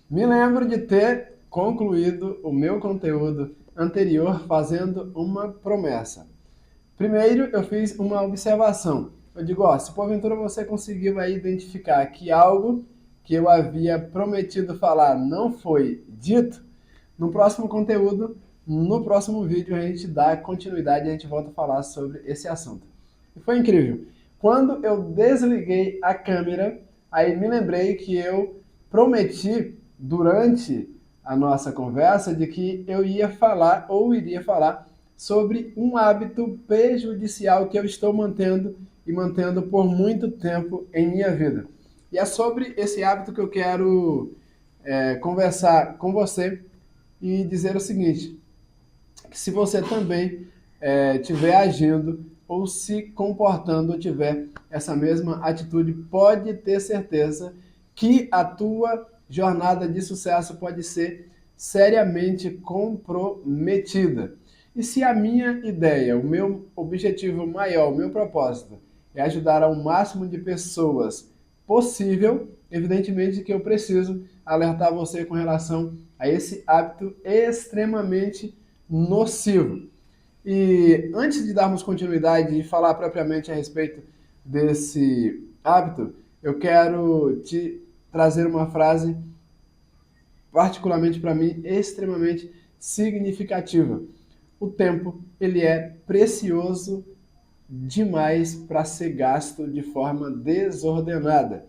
Me lembro de ter concluído o meu conteúdo anterior fazendo uma promessa. Primeiro, eu fiz uma observação. Eu digo, ó, se porventura você conseguiu aí identificar que algo que eu havia prometido falar não foi dito, no próximo conteúdo, no próximo vídeo, a gente dá continuidade e a gente volta a falar sobre esse assunto. E foi incrível. Quando eu desliguei a câmera, aí me lembrei que eu prometi durante a nossa conversa de que eu ia falar ou iria falar sobre um hábito prejudicial que eu estou mantendo e mantendo por muito tempo em minha vida. E é sobre esse hábito que eu quero conversar com você e dizer o seguinte, que se você também estiver agindo ou se comportando ou tiver essa mesma atitude, pode ter certeza que a tua jornada de sucesso pode ser seriamente comprometida. E se a minha ideia, o meu objetivo maior, o meu propósito é ajudar ao máximo de pessoas possível, evidentemente que eu preciso alertar você com relação a esse hábito extremamente nocivo. E antes de darmos continuidade e falar propriamente a respeito desse hábito, eu quero te trazer uma frase particularmente para mim extremamente significativa. O tempo, ele é precioso demais para ser gasto de forma desordenada.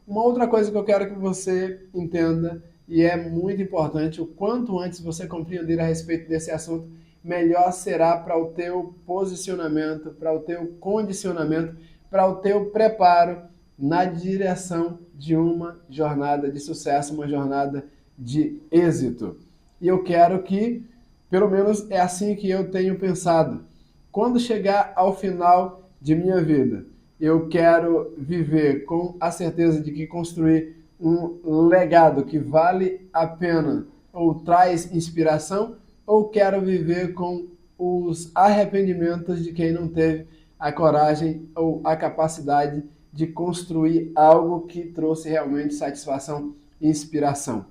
Uma outra coisa que eu quero que você entenda, e é muito importante, o quanto antes você compreender a respeito desse assunto, melhor será para o teu posicionamento, para o teu condicionamento, para o teu preparo na direção de uma jornada de sucesso, uma jornada de êxito. E eu quero que, pelo menos é assim que eu tenho pensado, quando chegar ao final de minha vida, eu quero viver com a certeza de que construir um legado que vale a pena ou traz inspiração, ou quero viver com os arrependimentos de quem não teve a coragem ou a capacidade de construir algo que trouxe realmente satisfação e inspiração.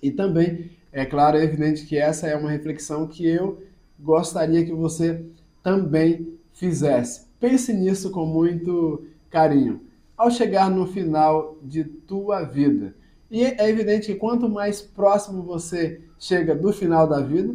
E também, é claro, é evidente que essa é uma reflexão que eu gostaria que você também fizesse. Pense nisso com muito carinho. Ao chegar no final de tua vida, e é evidente que quanto mais próximo você chega do final da vida,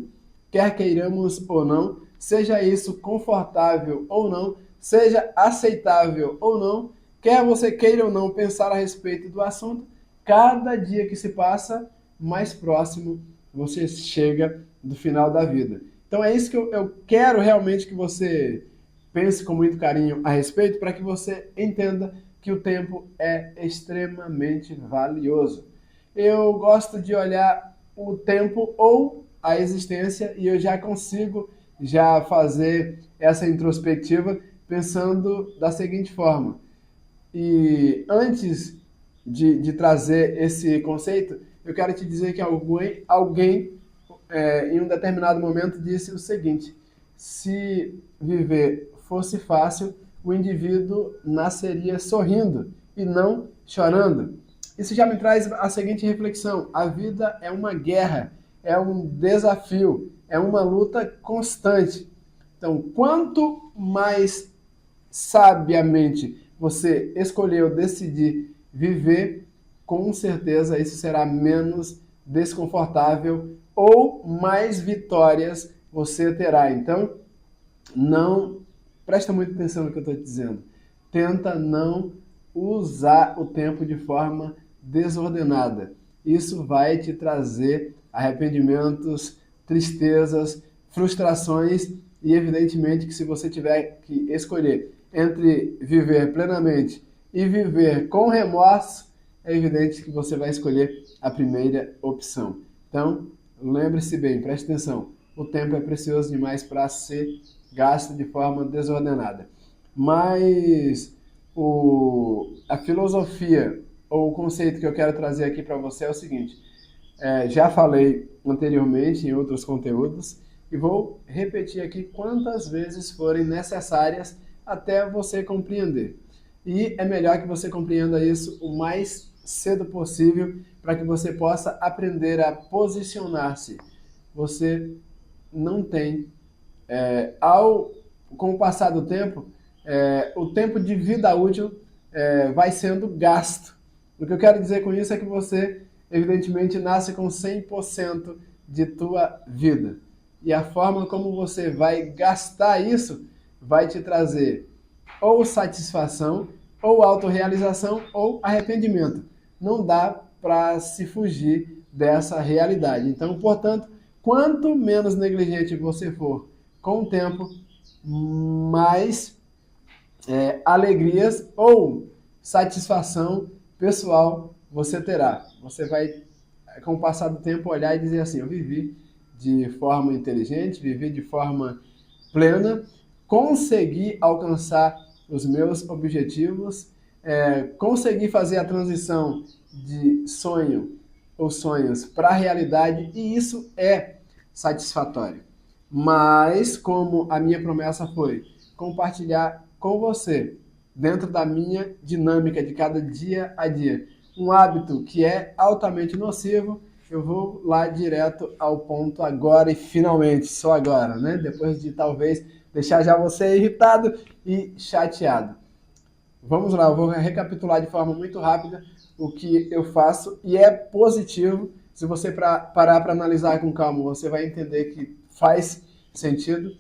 quer queiramos ou não, seja isso confortável ou não, seja aceitável ou não, quer você queira ou não pensar a respeito do assunto, cada dia que se passa, mais próximo você chega do final da vida. Então é isso que eu quero realmente que você pense com muito carinho a respeito, para que você entenda que o tempo é extremamente valioso. Eu gosto de olhar o tempo ou a existência e eu já consigo já fazer essa introspectiva pensando da seguinte forma. E antes de trazer esse conceito, eu quero te dizer que alguém em um determinado momento disse o seguinte: se viver fosse fácil, o indivíduo nasceria sorrindo e não chorando. Isso já me traz a seguinte reflexão: a vida é uma guerra, é um desafio, é uma luta constante. Então, quanto mais sabiamente você escolheu decidir viver, com certeza isso será menos desconfortável ou mais vitórias você terá. Então, não presta muita atenção no que eu estou te dizendo. Tenta não usar o tempo de forma desordenada. Isso vai te trazer arrependimentos, tristezas, frustrações e evidentemente que se você tiver que escolher entre viver plenamente e viver com remorso, é evidente que você vai escolher a primeira opção. Então, lembre-se bem, preste atenção, o tempo é precioso demais para ser gasto de forma desordenada. Mas a filosofia ou o conceito que eu quero trazer aqui para você é o seguinte, já falei anteriormente em outros conteúdos e vou repetir aqui quantas vezes forem necessárias até você compreender. E é melhor que você compreenda isso o mais cedo possível para que você possa aprender a posicionar-se. Você não tem, com o passar do tempo, o tempo de vida útil vai sendo gasto. O que eu quero dizer com isso é que você, evidentemente, nasce com 100% de tua vida. E a forma como você vai gastar isso vai te trazer ou satisfação, ou autorrealização, ou arrependimento. Não dá para se fugir dessa realidade. Então, portanto, quanto menos negligente você for com o tempo, mais alegrias ou satisfação pessoal você terá. Você vai, com o passar do tempo, olhar e dizer assim: eu vivi de forma inteligente, vivi de forma plena, consegui alcançar os meus objetivos, consegui fazer a transição de sonho ou sonhos para a realidade, e isso é satisfatório. Mas, como a minha promessa foi compartilhar com você, dentro da minha dinâmica de cada dia a dia, um hábito que é altamente nocivo, eu vou lá direto ao ponto agora e finalmente, só agora, né? Depois de talvez deixar já você irritado e chateado. Vamos lá, eu vou recapitular de forma muito rápida o que eu faço e é positivo. Se você parar para analisar com calma, você vai entender que faz sentido.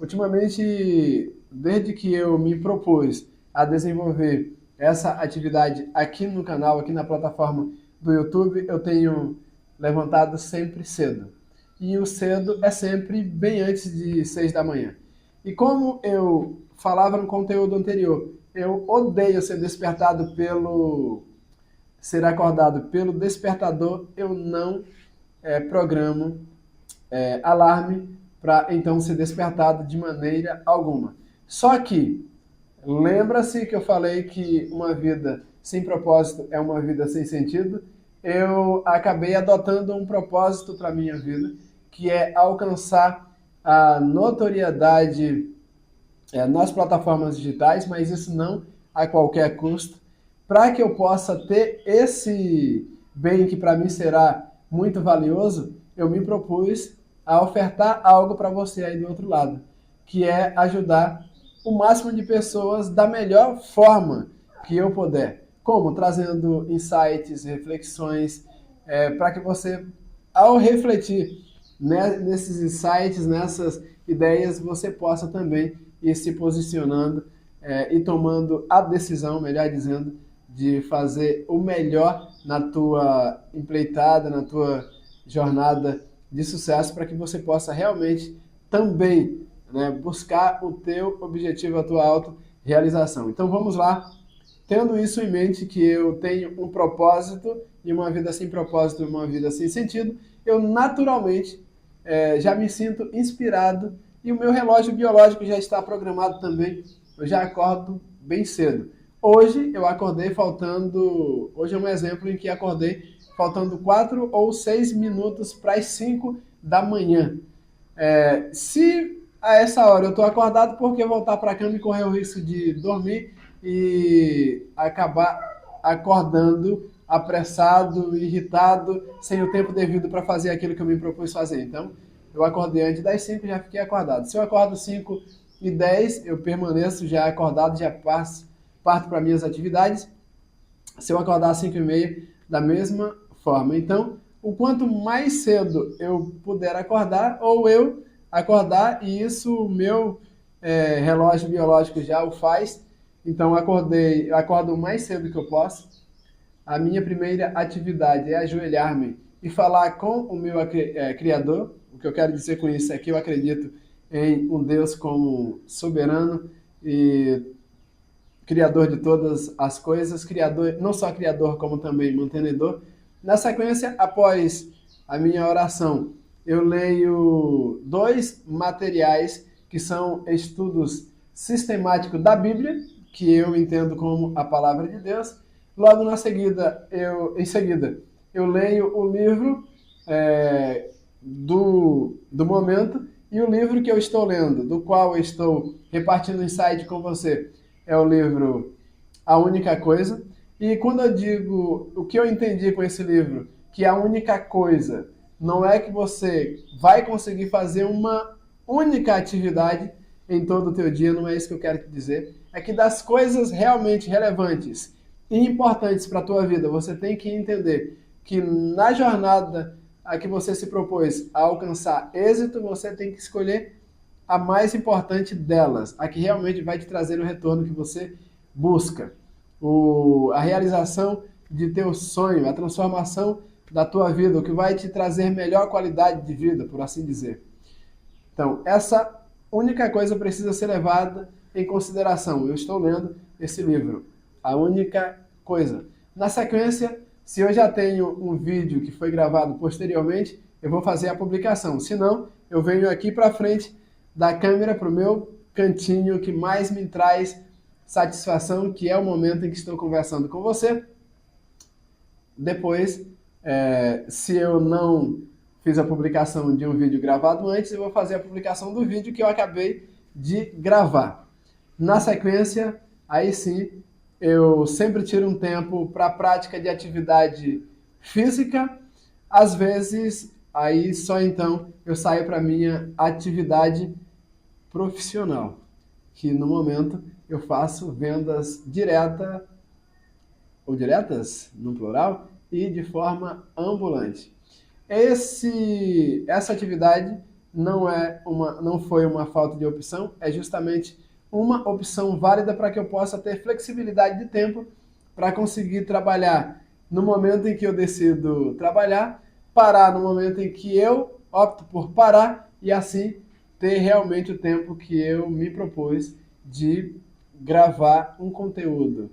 Ultimamente, desde que eu me propus a desenvolver essa atividade aqui no canal, aqui na plataforma do YouTube, eu tenho levantado sempre cedo. E o cedo é sempre bem antes de 6 da manhã. E como eu falava no conteúdo anterior, eu odeio ser acordado pelo despertador, eu não programo alarme para então ser despertado de maneira alguma. Só que, lembra-se que eu falei que uma vida sem propósito é uma vida sem sentido? Eu acabei adotando um propósito para a minha vida, que é alcançar a notoriedade nas plataformas digitais, mas isso não a qualquer custo, para que eu possa ter esse bem que para mim será muito valioso. Eu me propus a ofertar algo para você aí do outro lado, que é ajudar o máximo de pessoas da melhor forma que eu puder. Como? Trazendo insights, reflexões, para que você, ao refletir nesses insights, nessas ideias, você possa também ir se posicionando e tomando a decisão, melhor dizendo, de fazer o melhor na tua empreitada, na tua jornada de sucesso, para que você possa realmente também buscar o teu objetivo, a tua autorrealização. Então vamos lá, tendo isso em mente, que eu tenho um propósito, e uma vida sem propósito, uma vida sem sentido, eu naturalmente já me sinto inspirado, e o meu relógio biológico já está programado também. Eu já acordo bem cedo. Hoje eu acordei faltando... Hoje é um exemplo em que acordei faltando 4 ou 6 minutos para as 5 da manhã. Se a essa hora eu estou acordado, por que voltar para a cama e correr o risco de dormir e acabar acordando apressado, irritado, sem o tempo devido para fazer aquilo que eu me propus fazer? Então, eu acordei antes das 5 e já fiquei acordado. Se eu acordo 5h10, eu permaneço já acordado, já parto para minhas atividades. Se eu acordar às 5h30, da mesma forma. Então, o quanto mais cedo eu puder acordar, ou eu acordar, e isso o meu relógio biológico já o faz. Então, eu acordo o mais cedo que eu posso. A minha primeira atividade é ajoelhar-me e falar com o meu Criador. O que eu quero dizer com isso é que eu acredito em um Deus como soberano e Criador de todas as coisas, Criador, não só Criador, como também mantenedor. Na sequência, após a minha oração, eu leio 2 materiais que são estudos sistemáticos da Bíblia, que eu entendo como a Palavra de Deus. Logo em seguida, eu leio o livro do momento, e o livro que eu estou lendo, do qual eu estou repartindo insight com você, é o livro A Única Coisa. E quando eu digo o que eu entendi com esse livro, que a única coisa não é que você vai conseguir fazer uma única atividade em todo o teu dia, não é isso que eu quero te dizer. É que das coisas realmente relevantes e importantes para a tua vida, você tem que entender que na jornada a que você se propôs a alcançar êxito, você tem que escolher a mais importante delas, a que realmente vai te trazer o retorno que você busca. A realização de teu sonho, a transformação da tua vida, o que vai te trazer melhor qualidade de vida, por assim dizer. Então, essa única coisa precisa ser levada em consideração. Eu estou lendo esse livro, A Única Coisa. Na sequência, se eu já tenho um vídeo que foi gravado posteriormente, eu vou fazer a publicação. Se não, eu venho aqui para frente da câmera para o meu cantinho que mais me traz satisfação, que é o momento em que estou conversando com você. Depois, se eu não fiz a publicação de um vídeo gravado antes, eu vou fazer a publicação do vídeo que eu acabei de gravar. Na sequência, aí sim, eu sempre tiro um tempo para a prática de atividade física. Às vezes, aí só então eu saio para minha atividade profissional, que no momento eu faço vendas diretas no plural e de forma ambulante. Essa atividade não foi uma falta de opção, é justamente uma opção válida para que eu possa ter flexibilidade de tempo para conseguir trabalhar no momento em que eu decido trabalhar, parar no momento em que eu opto por parar e assim ter realmente o tempo que eu me propus de gravar um conteúdo.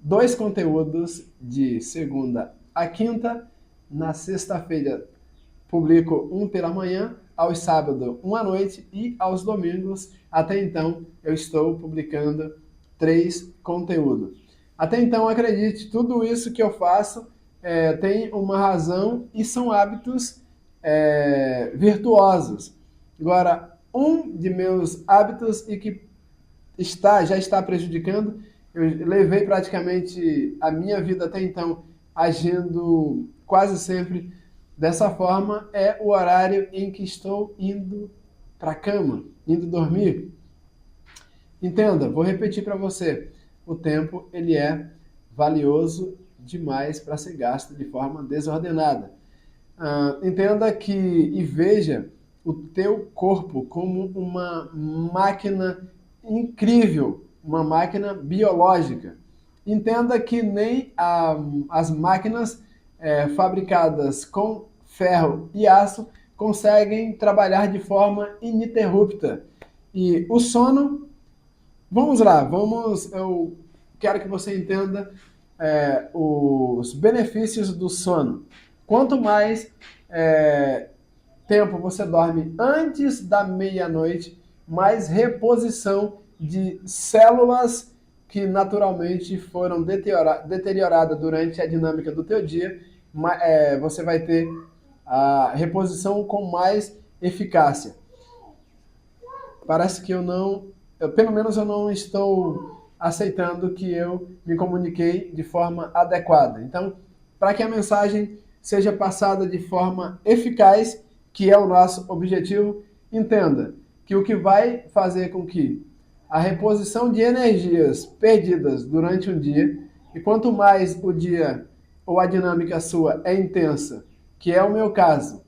2 conteúdos de segunda a quinta. Na sexta-feira publico um pela manhã, aos sábados um à noite e aos domingos, até então, eu estou publicando 3 conteúdos. Até então, acredite, tudo isso que eu faço tem uma razão e são hábitos virtuosos. Agora, um de meus hábitos e que já está prejudicando, eu levei praticamente a minha vida até então agindo quase sempre dessa forma, é o horário em que estou indo para a cama, indo dormir. Entenda, vou repetir para você, o tempo ele é valioso demais para ser gasto de forma desordenada. Entenda e veja o teu corpo como uma máquina incrível, uma máquina biológica. Entenda que nem as máquinas fabricadas com ferro e aço conseguem trabalhar de forma ininterrupta. E o sono, vamos lá, eu quero que você entenda os benefícios do sono. Quanto mais tempo você dorme antes da meia-noite, mais reposição de células que naturalmente foram deterioradas durante a dinâmica do teu dia, você vai ter a reposição com mais eficácia. Parece que pelo menos eu não estou aceitando que eu me comuniquei de forma adequada. Então, para que a mensagem seja passada de forma eficaz, que é o nosso objetivo, entenda que o que vai fazer com que a reposição de energias perdidas durante um dia, e quanto mais o dia ou a dinâmica sua é intensa, que é o meu caso,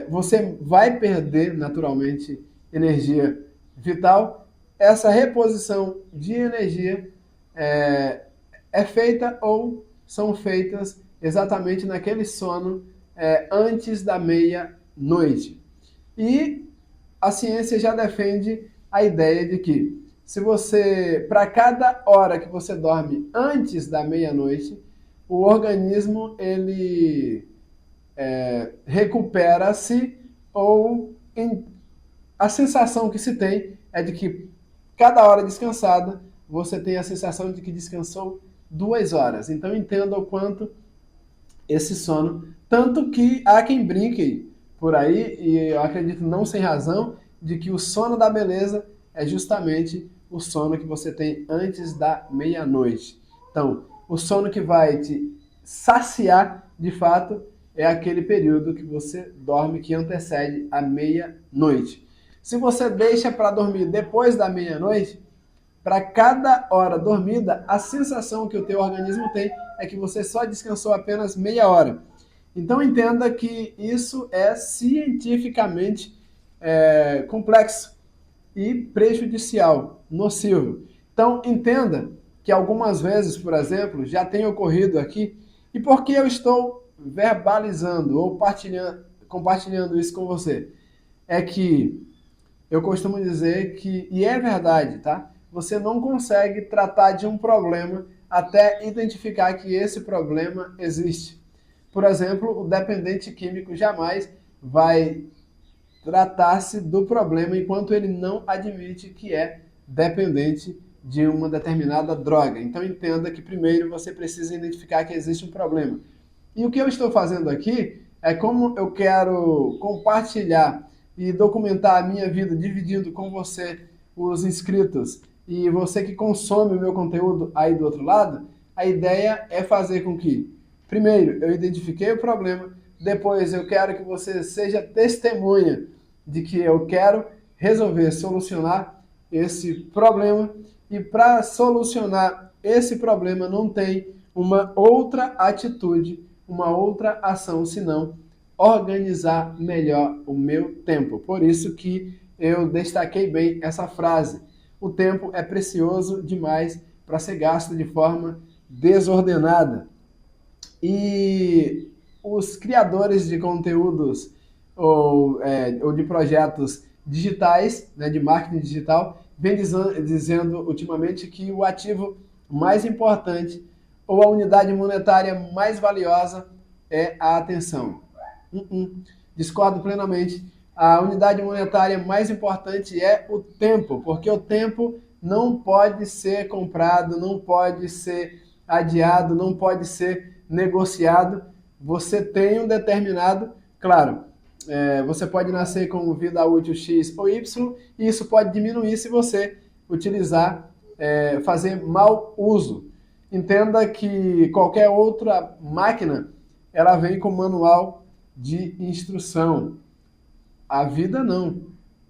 você vai perder naturalmente energia vital. Essa reposição de energia é feita ou são feitas exatamente naquele sono antes da meia-noite. E a ciência já defende a ideia de que se você, para cada hora que você dorme antes da meia-noite, o organismo ele recupera-se, ou a sensação que se tem é de que cada hora descansada você tem a sensação de que descansou 2 horas. Então entenda o quanto esse sono, tanto que há quem brinque por aí, e eu acredito não sem razão, de que o sono da beleza é justamente o sono que você tem antes da meia-noite. Então, O sono que vai te saciar, de fato, é aquele período que você dorme que antecede a meia-noite. Se você deixa para dormir depois da meia-noite, para cada hora dormida, a sensação que o teu organismo tem é que você só descansou apenas meia hora. Então entenda que isso é cientificamente complexo e prejudicial, nocivo. Então entenda que algumas vezes, por exemplo, já tem ocorrido aqui, e por que eu estou verbalizando ou compartilhando isso com você? É que eu costumo dizer que, e é verdade, tá? Você não consegue tratar de um problema até identificar que esse problema existe. Por exemplo, o dependente químico jamais vai tratar-se do problema enquanto ele não admite que é dependente de uma determinada droga. Então entenda que primeiro você precisa identificar que existe um problema. E o que eu estou fazendo aqui é como eu quero compartilhar e documentar a minha vida, dividindo com você, os inscritos, e você que consome o meu conteúdo aí do outro lado, a ideia é fazer com que, primeiro, eu identifiquei o problema, depois eu quero que você seja testemunha de que eu quero resolver, solucionar esse problema, e para solucionar esse problema não tem uma outra atitude, uma outra ação, senão organizar melhor o meu tempo. Por isso que eu destaquei bem essa frase. O tempo é precioso demais para ser gasto de forma desordenada. E os criadores de conteúdos ou de projetos digitais, né, de marketing digital, vem dizendo ultimamente que o ativo mais importante ou a unidade monetária mais valiosa é a atenção. Discordo plenamente. A unidade monetária mais importante é o tempo, porque o tempo não pode ser comprado, não pode ser adiado, não pode ser negociado. Você tem um determinado, claro, você pode nascer com vida útil X ou Y, e isso pode diminuir se você utilizar, fazer mau uso. Entenda que qualquer outra máquina, ela vem com manual de instrução. A vida não.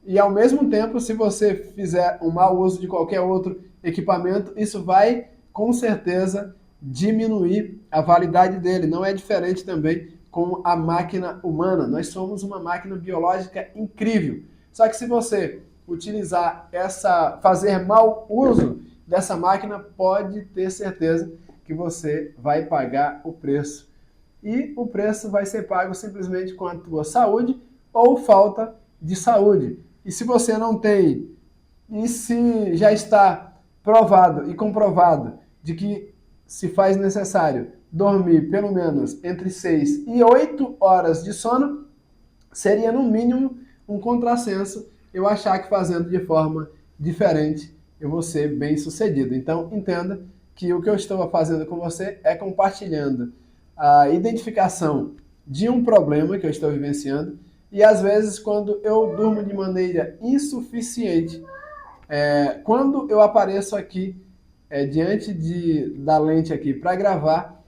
E ao mesmo tempo, se você fizer um mau uso de qualquer outro equipamento, isso vai com certeza diminuir a validade dele. Não é diferente também com a máquina humana. Nós somos uma máquina biológica incrível. Só que se você fazer mau uso dessa máquina, pode ter certeza que você vai pagar o preço. E o preço vai ser pago simplesmente com a tua saúde ou falta de saúde. E se você não tem, e se já está provado e comprovado de que se faz necessário dormir pelo menos entre 6 e 8 horas de sono, seria no mínimo um contrassenso eu achar que fazendo de forma diferente eu vou ser bem sucedido. Então entenda que o que eu estou fazendo com você é compartilhando a identificação de um problema que eu estou vivenciando, e às vezes quando eu durmo de maneira insuficiente, quando eu apareço aqui diante da lente aqui para gravar,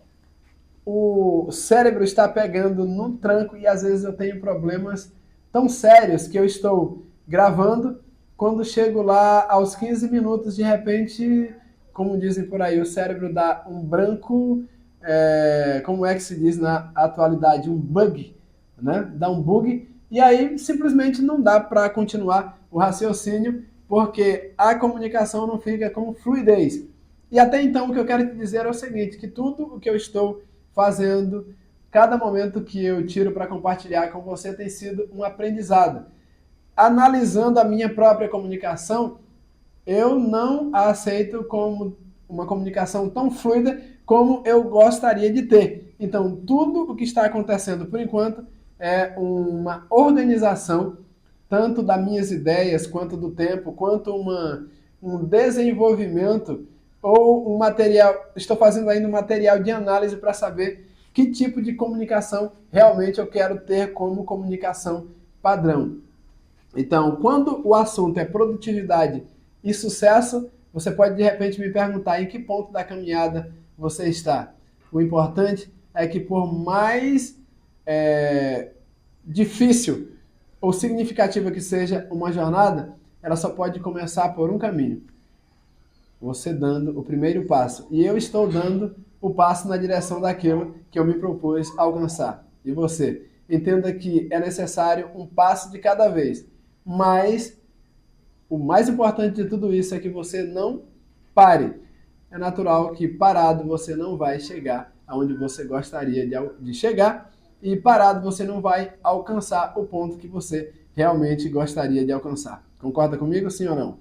o cérebro está pegando no tranco e às vezes eu tenho problemas tão sérios que eu estou gravando, quando chego lá aos 15 minutos, de repente, como dizem por aí, o cérebro dá um branco, como é que se diz na atualidade, um bug, né? Dá um bug, e aí simplesmente não dá para continuar o raciocínio, porque a comunicação não fica com fluidez. E até então o que eu quero te dizer é o seguinte, que tudo o que eu estou fazendo, cada momento que eu tiro para compartilhar com você tem sido um aprendizado. Analisando a minha própria comunicação, eu não a aceito como uma comunicação tão fluida como eu gostaria de ter. Então, tudo o que está acontecendo por enquanto é uma organização, tanto das minhas ideias, quanto do tempo, quanto um desenvolvimento ou um material. Estou fazendo ainda um material de análise para saber que tipo de comunicação realmente eu quero ter como comunicação padrão. Então, quando o assunto é produtividade e sucesso, você pode de repente me perguntar em que ponto da caminhada você está. O importante é que por mais difícil ou significativa que seja uma jornada, ela só pode começar por um caminho. Você dando o primeiro passo. E eu estou dando o passo na direção daquilo que eu me propus alcançar. E você? Entenda que é necessário um passo de cada vez. Mas o mais importante de tudo isso é que você não pare. É natural que parado você não vai chegar aonde você gostaria de chegar, e parado você não vai alcançar o ponto que você realmente gostaria de alcançar. Concorda comigo, sim ou não?